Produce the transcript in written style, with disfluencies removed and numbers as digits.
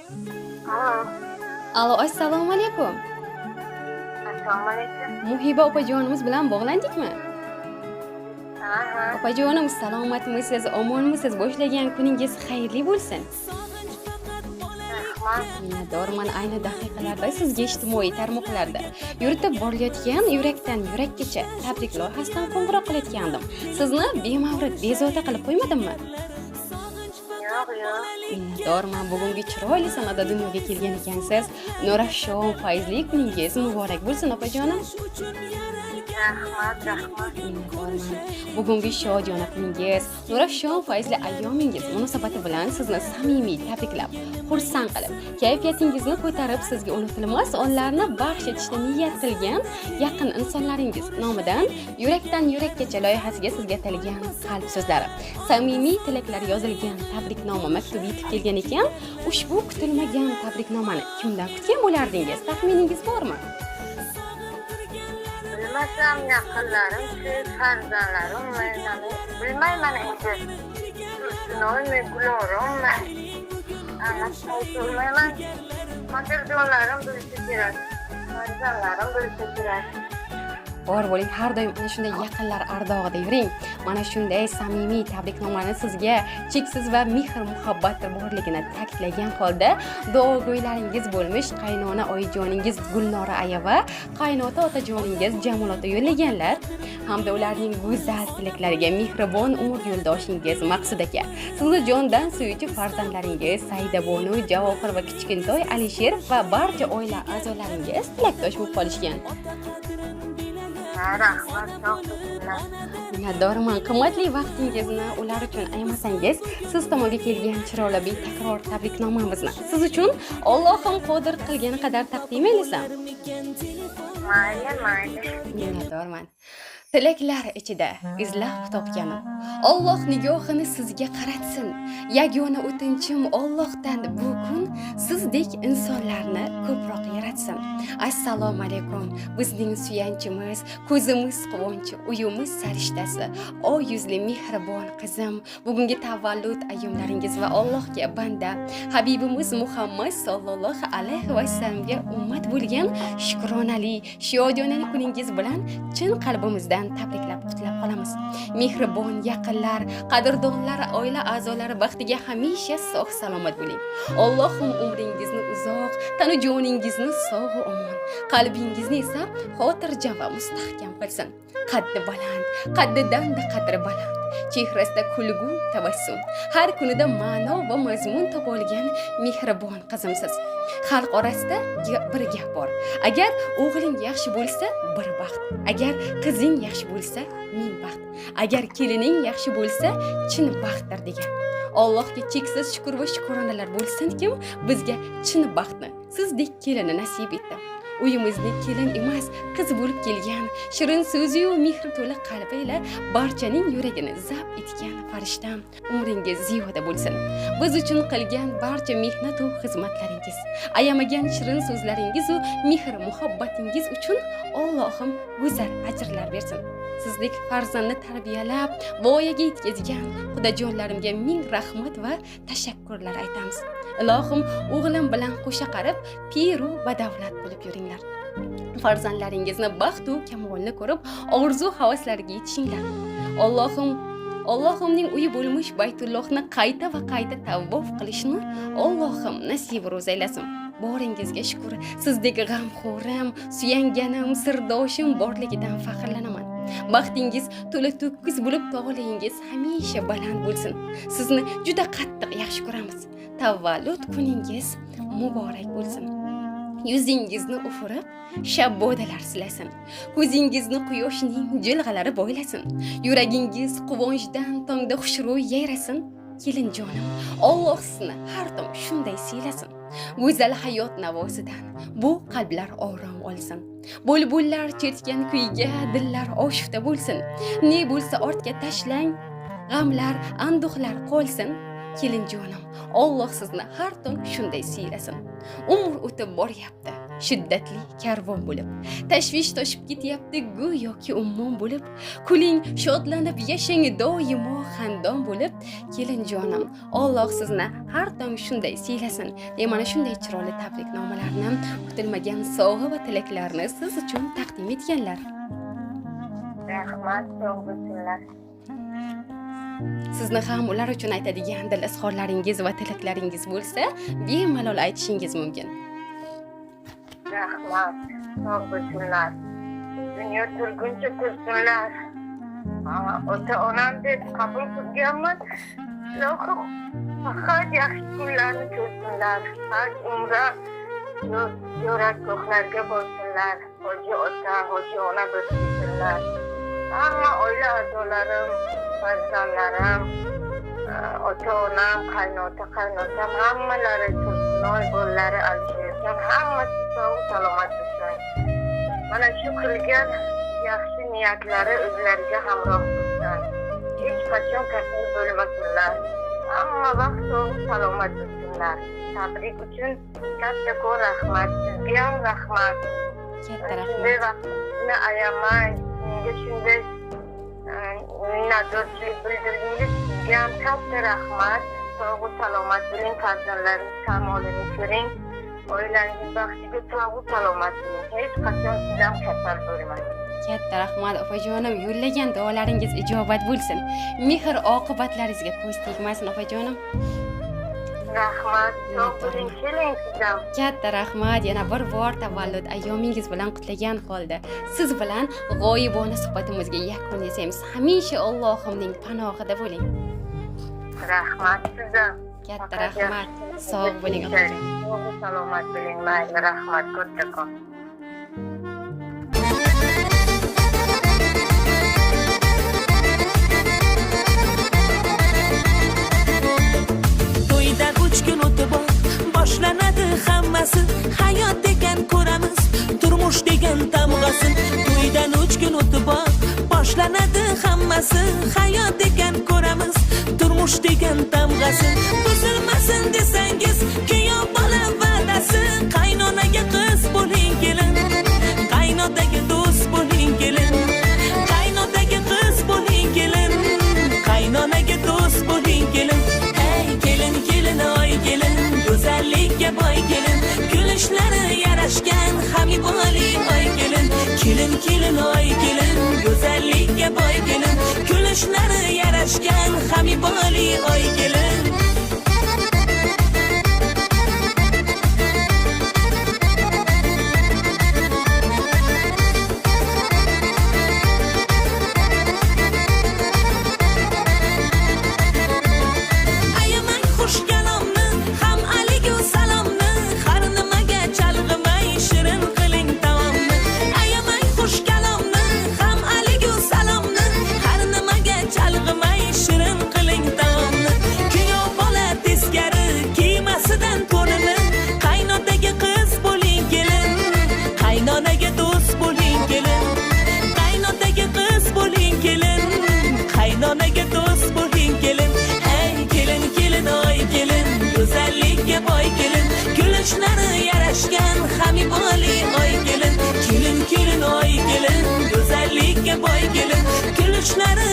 Alo. Alo, assalomu alaykum. Assalomu alaykum. Muhiba opajonimiz bilan bog'landikmi? Ha. Opajonim, salomatmisiz, omonmisiz? Boshlagan kuningiz xayrli bo'lsin. Rahmat. Minnatdorman ayni daqiqalarda sizga ijtimoiy tarmoqlarda yuritib borilayotgan yurakdan yurakgacha tabrik loyihasidan qo'ng'iroq qilayotgandim. Sizni bemavrid bezovta qilib qo'ymadimmi? Yo'q. Minnatdorman, bugungi chiroyli sanada dunyoga kelgan ekansiz. Nurafshon fayzli kuningiz muborak bo'lsin opajonim. Rahmat. Minnatdorman. Bugungi shodiyona kuningiz, nurafshon fayzli ayyomingiz munosabati bilan sizni samimiy tabriklab, xursand qilib, kayfiyatingizni ko'tarib, sizga unutilmas onlarni baxsh etishni niyat qilgan yaqin insonlaringiz nomidan yurakdan yurakgacha loyihasiga sizga atalgan qalb so'zlari, samimiy tilaklar yozilgan tabriknoma maktubi yetib kelgan ekan. Ushbu kutilmagan tabriknomani kimdan kutgan bo'lardingiz? Taxminingiz bormi? Bilmasam yaqinlarim, farzandlarim bilmayman endi. Tursunoymi, Gulorimmi? Bilmayman. Farzandlarim bilishi kerak. Farzandlarim bilishi kerak. Bor bo'ling, har doim ana shunday yaqinlar ardog'ida yuring. Mana shunday samimiy tabriknomani sizga cheksiz va mehr muhabbat borligini ta'kidlagan holda duogo'ylaringiz bo'lmish qaynona oyijoningiz Gulnora aya va qaynota otajoningiz Jamol ota yo'llaganlar hamda ularning go'zal tilaklariga mehribon umr yo'ldoshingiz Maqsud aka, sizni jondan suyuvchi farzandlaringiz Saida Bonu, Javohir va kichkintoy Alisher va barcha oila a'zolaringiz tilakdosh bo'lib qolishgan. Rahmat, çok teşekkürler. Minnatdorman. Qimmatli vaqtingizni ular uchun ayamasangiz, siz tomonga kelgan chiroyli betakror tabriknomamizni siz uchun Allohim qodir qilgani qadar taqdim etasam. Mayli. Minnatdorman. Tilaklar ichida izlab topganim Alloh nigohini sizga qaratsin. Yagona o'tinchim Allohdan bu kun sizdek insonlarni ko'proq yaratsin. Assalomu alaykum. Bizning suyanchimiz, ko'zimiz quvonchi, uyimiz sarishtasi, oy yuzli mehribon qizim, bugungi tavallud ayyomlaringiz va Allohga banda Habibimiz Muhammad sallallohu alayhi va sallamga ummat bo'lgan shukronali, shodiyonali kuningiz bilan chin qalbimizdan tabriklab qutlab qolamiz. Mehribon yaqinlar, qadrdonlar, oila a'zolari baxtiga hamisha sog' salomat bo'ling. Allohim umringizni uzoq, tanu joningizni sog' va omon, qalbingizni esa xotirjam va mustahkam qilsin. Qaddi baland, qaddidan-da qadri baland, chehrasida kulgu tabassum, har kunida ma'no va mazmun topa olgan mehribon qizimsiz. Xalq orasida bir gap bor. Agar o'g'ling yaxshi bo'lsa, bir baxt. Agar qizing yaxshi bo'lsa, ming baxt. Agar kelining yaxshi bo'lsa, chin baxtdir degan. Allohga cheksiz shukr va shukronalar bo'lsinkim, bizga chin baxtni sizdek kelini nasib etdi. Uyimizda kelin emas, qiz bo'lib kelgan, shirin so'zi va mehr to'la qalbi ila barchaning yuragini zabt etgan farishtam, umringiz ziyoda bo'lsin. Biz uchun qilgan barcha mehnat va xizmatlaringiz, ayamagan shirin so'zlaringiz va mehr muhabbatingiz uchun Allohim go'zal ajrlar bersin. Sizdek farzandni tarbiyalab, voyaga yetkazgan xudojonlarimga ming rahmat va tashakkurlar aytamiz. Ilohim, o'g'lim bilan qo'sha qarib, piru va davlat bo'lib yuringlar. Farzandlaringizni baxt va kamolni ko'rib, orzu havaslariga yetishinglar. Allohimning uyi bo'lmish Baytullohni qayta va qayta tavvof qilishni Allohim nasib ro'z aylasin. Boringizga shukr. Sizdek g'amxo'rim, suyanganim, sirdoshim borligidan faxrlanaman. Baxtingiz to'la to'kis bo'lib, tog'lingiz hamisha baland bo'lsin. Sizni juda qattiq yaxshi ko'ramiz. Tavallud kuningiz muborak bo'lsin. Yuzingizni ufurib, shabbodalar silasin. Ko'zingizni quyoshning jilg'alari bo'ylasin. Yuragingiz quvonchdan tongda xushro'y yayrasin. Kelin jonim, Alloh sizni har dam shunday siylasin. Go'zal hayot navosidan bu qalblar orom olsin. Bulbullar chertgan kuyga dillar oshufta bo'lsin. Ne bo'lsa ortga tashlang, g'amlar, anduhlar qolsin. Kelin jonim, Alloh sizni har tong shunday siylasin. Umr o'tib boryapti. shiddatli karvon bo'lib, tashvish toshib ketyapti go'yoki ummon bo'lib, kuling, shodlanib yashang doimo xandon bo'lib, kelin jonim, Alloh sizni har tong shunday siylasin. Mana shunday chiroyli tabriknomalarni, kutilmagan sovg'a va tilaklarni siz uchun taqdim etganlar. Rahmat, sog' bo'lsinlar. Sizni ham ular uchun aytadigan dil izhorlaringiz va tilaklaringiz bo'lsa, bemalol aytishingiz mumkin. Rahmat, sog' bo'lsinlar. Dunyo turguncha tursinlar. Ota-onam deb qabul qilganman. Ilohim faqat yaxshi kunlarni ko'rsinlar. Har umra yo'rak-ko'klarga bo'lsinlar. Hoji ota, hoji ona bo'lsinlar. Hamma oila a'zolarim, farzandlarim, ota-onam, qaynotam hammalari Tursunoy bo'llari, Alisherjon hammasi sog' salomat bo'lsin. Mana shu qilgan yaxshi niyatlari o'zlariga hamroh bo'lsin. Hech qachon kasal bo'lmasinlar. Hamma vaqt sog' salomat bo'lsinlar. Tabrik uchun kattakon rahmat. Sizga ham rahmat. Katta rahmat. Shunday vaqtni ayamang. Menga shunday minnatdorchilik bildirdiingiz sizga ham katta rahmat. Sog' salomat bo'ling, farzandlaringiz kamolini ko'ring. Oilangiz baxtiga sog' salomat bo'ling. Hech qachon sizdan kasal bo'lmang. Katta rahmat opajonim, yo'llagan duolaringiz ijobat bo'lsin. Mehr oqibatlaringizga ko'z tegmasin opajonim. Rahmat, sog' bo'ling, keling sizdan. Katta rahmat, yana bir bor tavallud ayyomingiz bilan qutlagan holda siz bilan g'oyibona suhbatimizga yakun yasaymiz. Hamisha Allohimning panohida bo'ling. Rahmat sizdan. Katta rahmat. Sog' bo'ling opajonim. Sog' salomat bo'ling. Mayli, rahmat kattakon. Boshlanadi hammasi, hayot degan ko'ramiz, turmush degan tamg'asi. To'ydan 3 kun o'tib boshlanadi hammasi, hayot degan ko'ramiz, turmush degan tamg'asi. Buzilmasin desangiz, kuyov bola va'dasi, qaynonaga qiz bo'ling kelin, qaynotaga do'st bo'ling kelin, qaynotaga qiz bo'ling kelin, qaynonaga do'st bo'ling kelin. Hey kelin, kelin, oy kelin, go'zallikka boy kelin, kulishlari yarashgan hamiboli oy kelin. Kelin, kelin, oy kelin, go'zallikka boy kelin, kulishlari yarashgan hamiboli oy kelin. Kulishlari yarashgan hamiboli oy kelin, kelin, kelin, oy kelin, go'zallikka boy kelin, kulishlari